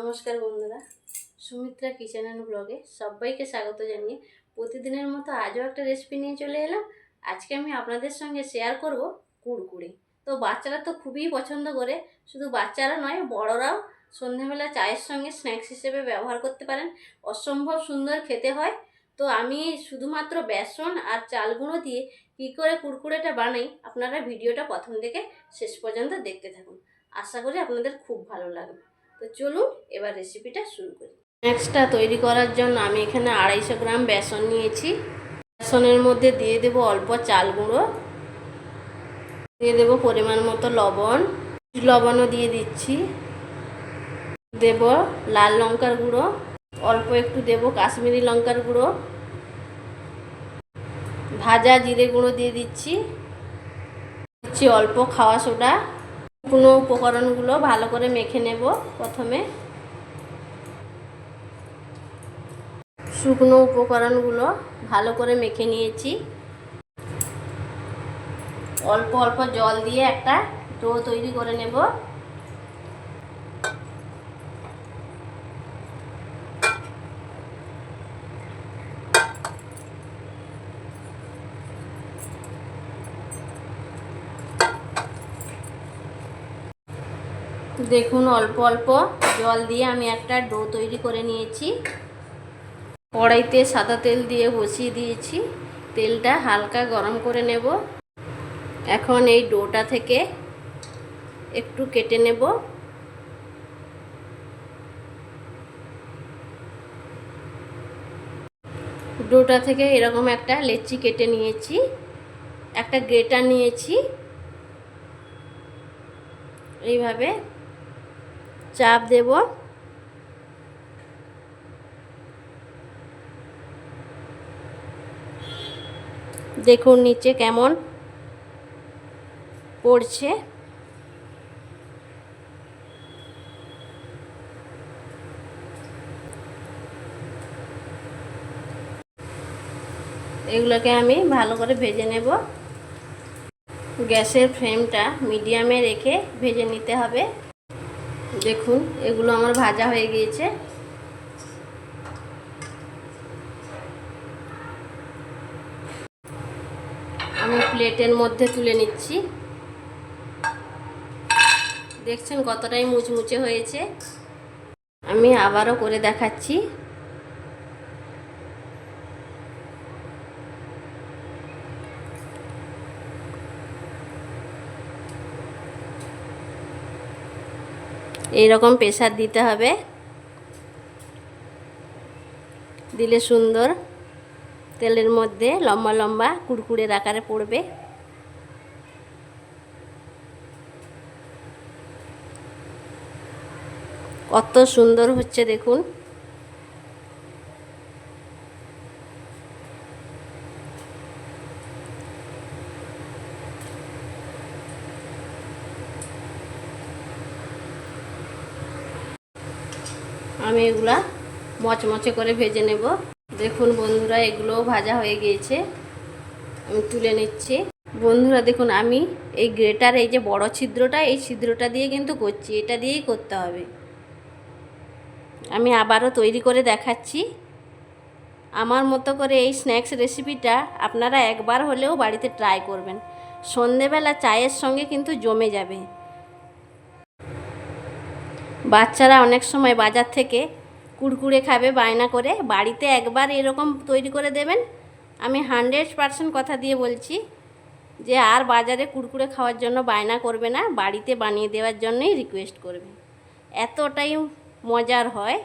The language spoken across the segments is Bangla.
নমস্কার বন্ধুরা, সুমিত্রা কিচেন অ্যান্ড ব্লগে সবাইকে স্বাগত জানিয়ে প্রতিদিনের মতো আজও একটা রেসিপি নিয়ে চলে এলাম। আজকে আমি আপনাদের সঙ্গে শেয়ার করব কুড়কুড়ি। তো বাচ্চারা তো খুবই পছন্দ করে, শুধু বাচ্চারা নয় বড়রাও সন্ধ্যাবেলা চায়ের সঙ্গে স্ন্যাক্স হিসেবে ব্যবহার করতে পারেন। অসম্ভব সুন্দর খেতে হয়। তো আমি শুধুমাত্র বেসন আর চাল গুঁড়ো দিয়ে কী করে কুড়কুড়েটা বানাই, আপনারা ভিডিওটা প্রথম থেকে শেষ পর্যন্ত দেখতে থাকুন। আশা করি আপনাদের খুব ভালো লাগবে। তো চলুন এবার রেসিপিটা শুরু করি। স্ন্যাক্সটা তৈরি করার জন্য আমি এখানে 250 গ্রাম বেসন নিয়েছি। বেসনের মধ্যে দিয়ে দেব অল্প চাল গুঁড়ো, দিয়ে দেব পরিমাণ মতো লবণও দিয়ে দিচ্ছি। দেব লাল লঙ্কার গুঁড়ো, অল্প একটু দেব কাশ্মীরি লঙ্কার গুঁড়ো, ভাজা জিরে গুঁড়ো দিয়ে দিচ্ছি অল্প খাওয়া সোডা। শুকনো উপকরণগুলো ভালো করে মেখে নেব। প্রথমে শুকনো উপকরণগুলো ভালো করে মেখে নিয়েছি। অল্প অল্প জল দিয়ে একটা ডো তৈরি করে নেব। দেখুন অল্প অল্প জল দিয়ে আমি একটা ডো তৈরি করে নিয়েছি। কড়াইতে সাদা তেল দিয়ে বসিয়ে দিয়েছি। তেলটা হালকা গরম করে নেব। এখন এই ডোটা থেকে একটু কেটে নেব। ডোটা থেকে এরকম একটা লেচি কেটে নিয়েছি। একটা গ্রেটার নিয়েছি, এইভাবে চাপ দেব। দেখুন নিচে কেমন পড়ছে। এগুলোকে আমি ভালো করে ভেজে নেব। গ্যাসের ফ্লেমটা মিডিয়ামে রেখে ভেজে নিতে হবে। দেখুন এগুলো আমার ভাজা হয়ে গিয়েছে। আমি প্লেটের মধ্যে তুলে নিচ্ছি। দেখছেন কতটাই মুচমুচে হয়েছে। আমি আবারও করে দেখাচ্ছি। এইরকম প্রেসার দিতে হবে, দিলে সুন্দর তেলের মধ্যে লম্বা লম্বা কুড়কুড়ের আকারে পড়বে। কত সুন্দর হচ্ছে দেখুন। আমি এগুলা মচমচে করে ভেজে নেব। দেখুন বন্ধুরা এগুলোও ভাজা হয়ে গিয়েছে, আমি তুলে নিচ্ছি। বন্ধুরা দেখুন আমি এই গ্রেটার এই যে বড় ছিদ্রটা, এই ছিদ্রটা দিয়ে কিন্তু করছি, এটা দিয়েই করতে হবে। আমি আবারও তৈরি করে দেখাচ্ছি। আমার মতো করে এই স্ন্যাক্স রেসিপিটা আপনারা একবার হলেও বাড়িতে ট্রাই করবেন। সন্ধেবেলা চায়ের সঙ্গে কিন্তু জমে যাবে। বাচ্চারা অনেক সময় বাজার থেকে কুড়কুড়ে খাবে বায়না করে, বাড়িতে একবার এরকম তৈরি করে দেবেন। আমি 100% কথা দিয়ে বলছি যে আর বাজারে কুড়কুড়ে খাওয়ার জন্য বায়না করবে না, বাড়িতে বানিয়ে দেওয়ার জন্যই রিকোয়েস্ট করবে। এতটাই মজার হয়,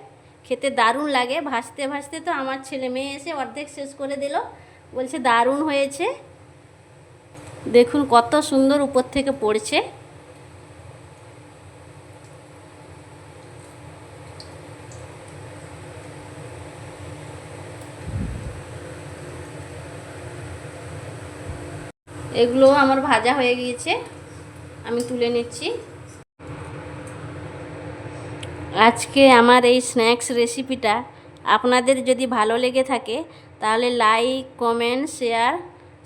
খেতে দারুণ লাগে। ভাজতে ভাজতে তো আমার ছেলে মেয়ে এসে অর্ধেক শেষ করে দিল, বলছে দারুণ হয়েছে। দেখুন কত সুন্দর উপর থেকে পড়ছে। এগুলো আমার ভাজা হয়ে গিয়েছে, আমি তুলে নিচ্ছি। আজকে আমার এই স্ন্যাক্স রেসিপিটা আপনাদের যদি ভালো লেগে থাকে তাহলে লাইক, কমেন্ট, শেয়ার,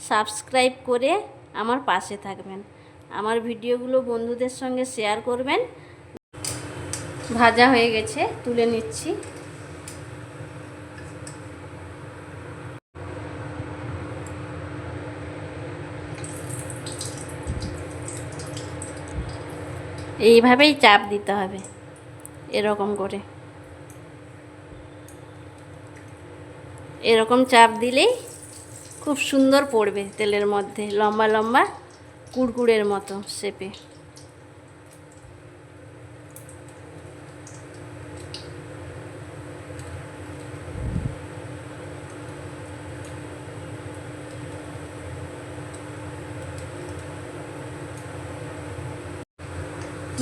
সাবস্ক্রাইব করে আমার পাশে থাকবেন। আমার ভিডিওগুলো বন্ধুদের সঙ্গে শেয়ার করবেন। ভাজা হয়ে গেছে, তুলে নিচ্ছি। এইভাবেই চাপ দিতে হবে, এরকম করে। এরকম চাপ দিলেই খুব সুন্দর পড়বে তেলের মধ্যে, লম্বা লম্বা কুড়কুড়ের মতো শেপে।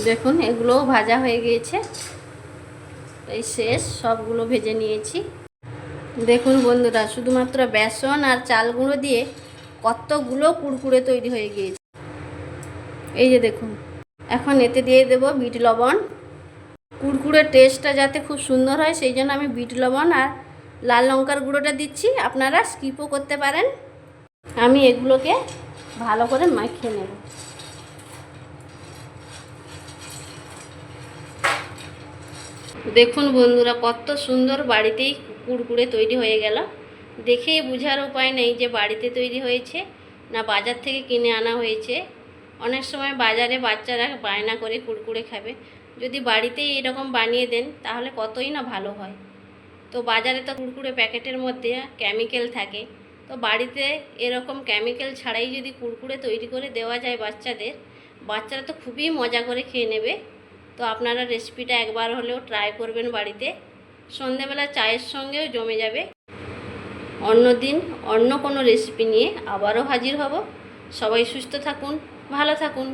দেখুন এগুলোও ভাজা হয়ে গিয়েছে, এই শেষ, সবগুলো ভেজে নিয়েছি। দেখুন বন্ধুরা, শুধুমাত্র বেসন আর চাল গুঁড়ো দিয়ে কতগুলো কুড়কুড়ে তৈরি হয়ে গিয়েছে। এই যে দেখুন, এখন এতে দিয়ে দেব বিট লবণ। কুড়কুড়ের টেস্টটা যাতে খুব সুন্দর হয় সেই জন্য আমি বিট লবণ আর লাল লঙ্কার গুঁড়োটা দিচ্ছি, আপনারা স্কিপও করতে পারেন। আমি এগুলোকে ভালো করে মাখিয়ে নেব। দেখুন বন্ধুরা, কত সুন্দর বাড়িতেই কুড়কুড়ে তৈরি হয়ে গেল। দেখেই বোঝার উপায় নেই যে বাড়িতে তৈরি হয়েছে না বাজার থেকে কিনে আনা হয়েছে। অনেক সময় বাজারে বাচ্চারা বায়না করে কুড়কুড়ে খাবে, যদি বাড়িতেই এরকম বানিয়ে দেন তাহলে কতই না ভালো হয়। তো বাজারে তো কুড়কুড়ে প্যাকেটের মধ্যে কেমিক্যাল থাকে, তো বাড়িতে এরকম কেমিক্যাল ছাড়াই যদি কুড়কুড়ে তৈরি করে দেওয়া যায় বাচ্চাদের, বাচ্চারা তো খুবই মজা করে খেয়ে নেবে। তো আপনারা রেসিপিটা একবার হলেও ট্রাই করবেন বাড়িতে, সন্ধেবেলা চায়ের সঙ্গেও জমে যাবে। অন্য দিন অন্য কোনো রেসিপি নিয়ে আবারও হাজির হব। সবাই সুস্থ থাকুন, ভালো থাকুন।